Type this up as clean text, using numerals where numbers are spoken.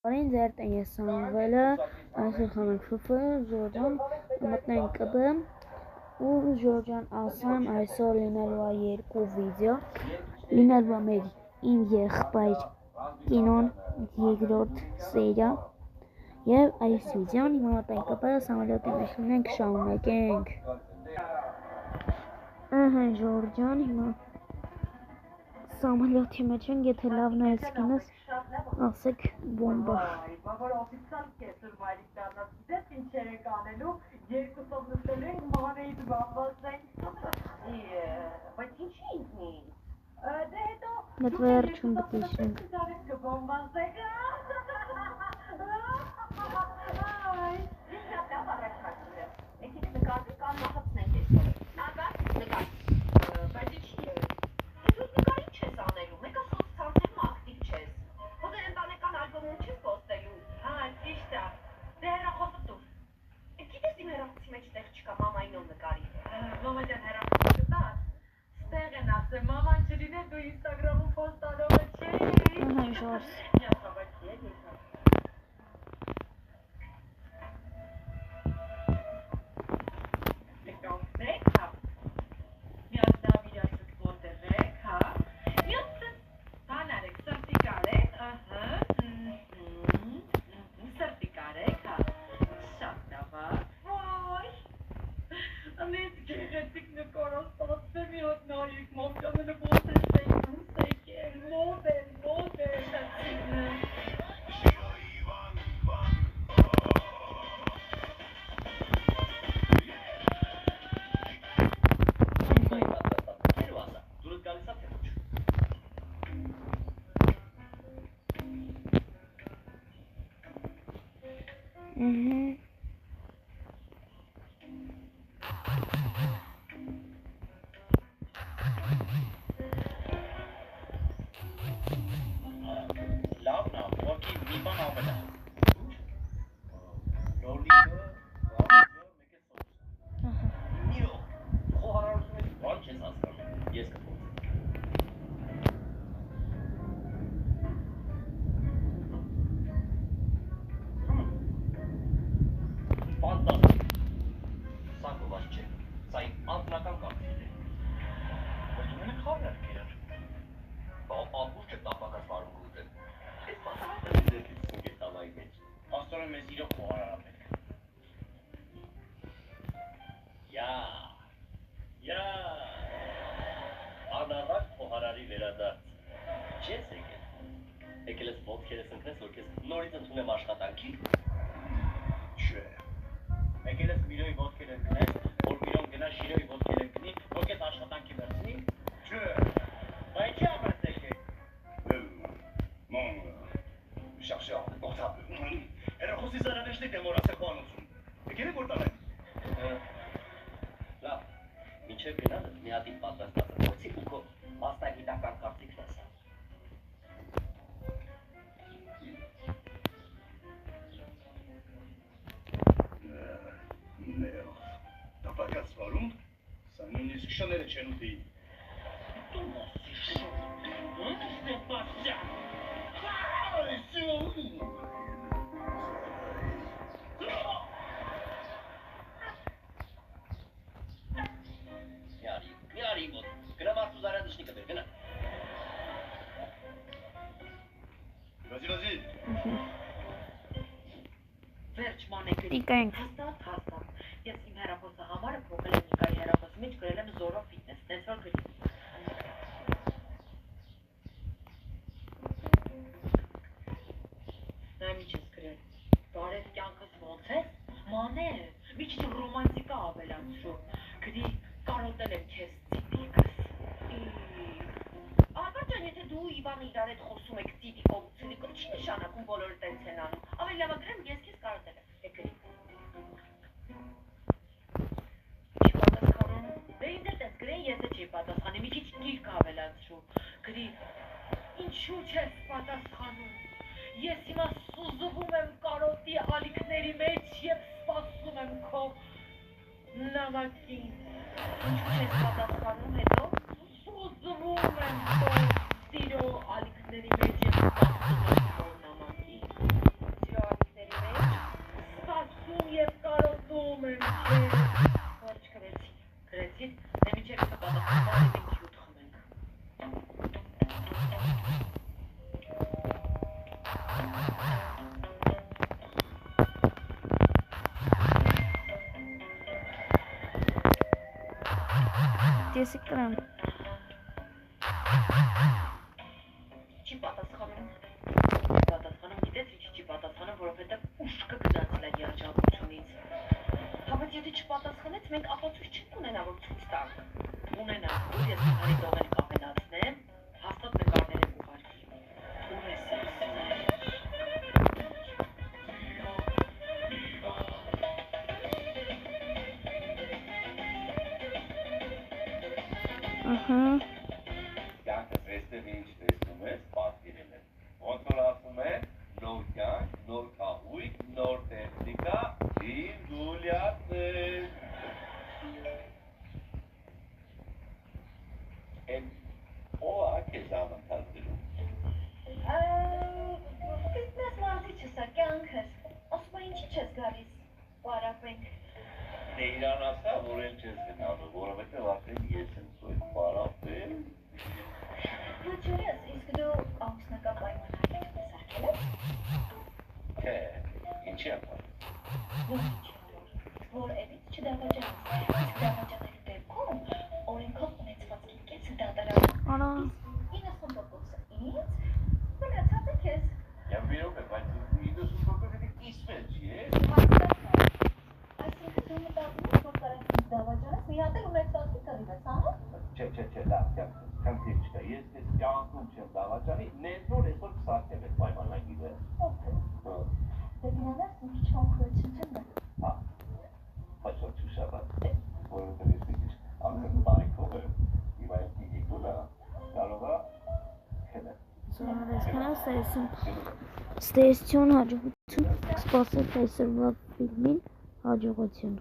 Բարին ձեր տեն ես Սամվելը, այսօր խանենք ֆֆ, Ժորջան, մտնենք կբ ու Ժորջան ասեմ այսօր լինելու է երկու վիդեո, լինելու է մեր իմ եղբայր կինոն երկրորդ սերիա և այս վիդեոն հիմա մտնենք կբ, Սամվելոտի մեջ լինենք շարունակենք։ Ժորջան հիմա Սամվելոտի մեջ ենք, եթե լավ նայես կինս ասեք բոմբա։ Net վերջում բտիշենք։ Maman չլիներ դու Instagram-ում պոստանողը չէի։ Տիկենք։ Ես իմ հեռախոսը համարը փոխել եմ Նիկայի հեռախոսի մեջ, գրել եմ Zoro Fitness, տենց որ գրի։ Նայ մի չես գրել, բարև կյանքս ոնց է, մանե, մի քիչ ռոմանտիկա ավելացրու, գրի կարոտել եմ քեզ ծիպիկս։ Ահա ջան, եթե դու Իվանը իրար հետ խոսում եք ծիպիկով, ծիպիկով չի նշանակում բոլորը տենց են անում, ավելի լավ գրեմ ես քեզ կարոտել եմ, գրի։ Ես չի պատասխանի, մի քիչ գիրք ավելացրու, գրի, ինչու չես պատասխանում, ես հիմա սուզվում եմ կարոտի ալիքների մեջ և սպասում եմ քո նամակին, ինչու չես պատասխանում հետո, սուզվում եմ քո սիրո ալիքների մեջ և սպասում եմ քո նամակին, Տեսեք կրամ։ Չի պատասխանում։ Պատասխանում գիտես ինչի չի պատասխանում, որովհետև ուշքը գնացել է երջանկությունից։ Հավես եթե չպատասխանեց, մենք ապացույց չենք ունենա, որ ցույց տանք։ Ունենանք, որ ես Զուհարի տողերը կապելացնեմ, հաստատ նկարներ եմ ուղարկի։ Ուր ես Ահա։ Կյանքը տեսնեմ ինչ տեսնում ես, պատկերել եմ։ Ոնց որ ասում է, նոր կյանք, նոր կահույք, նոր տեխնիկա, իմ Ջուլիացել։ Էն ո՞ա քեզ անընդհատ դրում։ Գտնես մարզիչը սա կյանքս, ասում է ինչի չես գալիս, պարապենք։ Դե իրան ասա, որ են չես գնալու, որովհետև արդեն ես եմ սոյտ պարապել։ Հաճորես, իսկ դու ամուսնական պայմանագիր սարքել ես։ Թե, ինչի ապար։ Որ էլից չդավաճանես, իսկ դավաճանելու դեպքում օրենքով ունեցվածքի կեսը դատարան։ Արա։ 90%-ը ինձ, մնացածը քեզ։ Եմ վիրոք է, բայց 90%-ը կիսվել չի, է։ Այսինքն դու մտածում ես, որ կարես ինձ դավաճանես, մի հատ էլ ունեցվածքի կռիվես, ահա։ Չէ, լավ, քանքիր չկա, ես ես կյանքում չեմ դավաճանի, նոր այսօր կսարքել ես պայմանագիրը։ Դե դինանես մի քիչ հոնքրություն չեմ դա։ Հա, բայց որ չուշաբատ, որովհետև ես մի քիչ ամեն տարիքով եմ, իմ այս դիգիտունը կարող է քնել։ Զորես քնած ստեսություն հաջողություն սպասեք այսօրվա ֆիլմին հաջողություն։